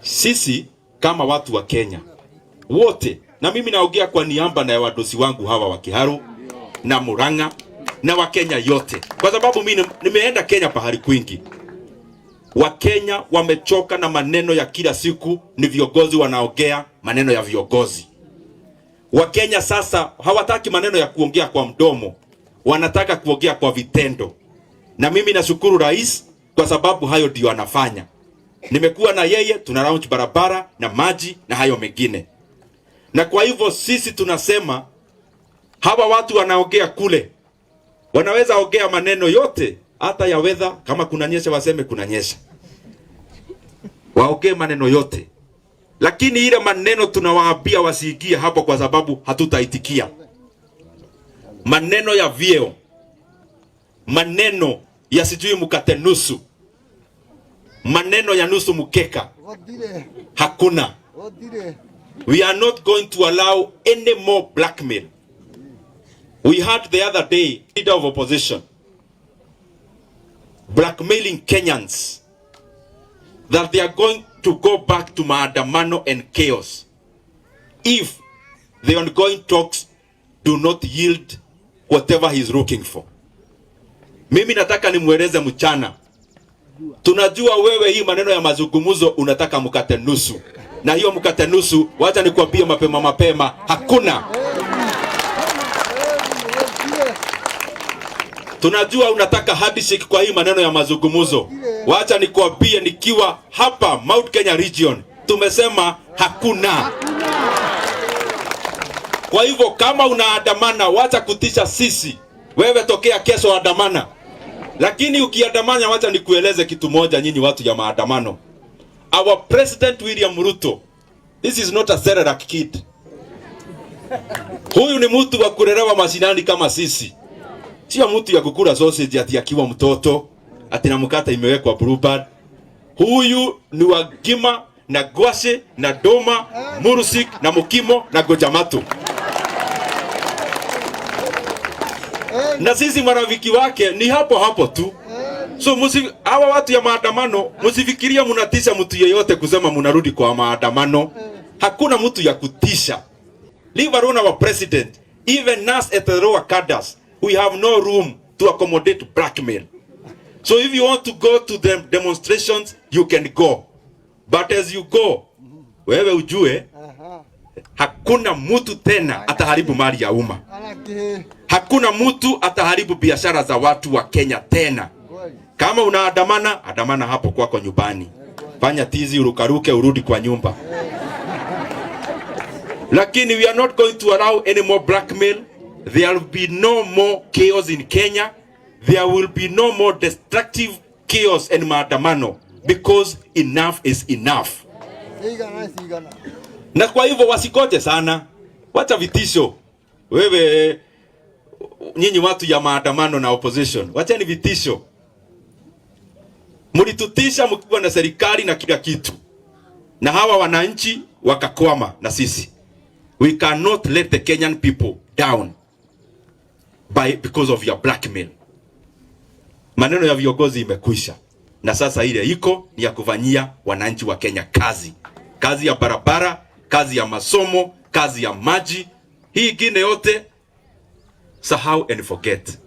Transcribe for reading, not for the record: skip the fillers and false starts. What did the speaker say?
Sisi kama watu wa Kenya wote, na mimi naongea kwa niaba na wadosi wangu hawa wa Kiharu na Murang'a na wa Kenya yote, kwa sababu mimi nimeenda Kenya pahali kwingi. Wakenya wamechoka na maneno ya kila siku, ni viongozi wanaongea maneno ya viongozi. Wakenya sasa hawataki maneno ya kuongea kwa mdomo, wanataka kuongea kwa vitendo. Na mimi nashukuru rais kwa sababu hayo ndio anafanya. Nimekuwa na yeye, tuna launch barabara na maji na hayo mengine. Na kwa hivyo sisi tunasema hawa watu wanaongea kule, wanaweza ongea maneno yote, hata ya weather, kama kunanyesha waseme kunanyesha, waongee maneno yote, lakini ile maneno tunawaambia wasiingie hapo, kwa sababu hatutaitikia. Maneno ya vyeo, maneno ya sijui mkate nusu, maneno ya nusu mkeka, hakuna. We are not going to allow any more blackmail. We heard the other day, leader of opposition blackmailing Kenyans that they are going to go back to maandamano and chaos if the ongoing talks do not yield whatever he is looking for. Mimi nataka nimweleze mchana, tunajua wewe hii maneno ya mazungumzo unataka mkate nusu, na hiyo mkate nusu, wacha nikwambie mapema, hakuna. Tunajua unataka handshake kwa hii maneno ya mazungumzo. Wacha nikwambie, nikiwa hapa Mount Kenya region tumesema hakuna. Kwa hivyo kama unaandamana, wacha kutisha sisi. Wewe tokea kesho andamana. Lakini ukiandamana, wacha nikueleze kitu moja, nyinyi watu ya maandamano. Our President William Ruto, this is not a Serelak kid. Huyu ni mtu wa kulelewa mashinani kama sisi. Sio mtu ya kukula sausage ati akiwa mtoto, ati na mkate imewekwa bluebird. Huyu ni wa Gima na Gwashe na Doma, Murusik na Mukimo na Gojamato. Na sisi marafiki wake ni hapo tu. So hawa watu ya maandamano, msifikiria mnatisha mtu yeyote kusema mnarudi kwa maandamano. Hakuna mtu ya kutisha. Leave alone our president. Even us at the lower cadres, we have no room to accommodate blackmail. So if you want to go to the demonstrations, you can go. But as you go, wewe ujue, hakuna mtu tena ataharibu mali ya umma. Hakuna mtu ataharibu biashara za watu wa Kenya tena. Kama unaandamana, andamana hapo kwako nyumbani. Fanya tizi, urukaruke, urudi kwa nyumba. Lakini we are not going to allow any more blackmail. There will be no more chaos in Kenya. There will be no more destructive chaos and maandamano, because enough is enough. Na kwa hivyo wasikoje sana. Wacha vitisho. Wewe nyinyi watu ya maandamano na opposition, wacha ni vitisho. Mlitutisha mkiwa na serikali na kila kitu, na hawa wananchi wakakwama na sisi. We cannot let the Kenyan people down because of your blackmail. Maneno ya viongozi imekwisha, na sasa ile iko ni ya kufanyia wananchi wa Kenya kazi. Kazi ya barabara, kazi ya masomo, kazi ya maji. Hii ingine yote sahau and forget.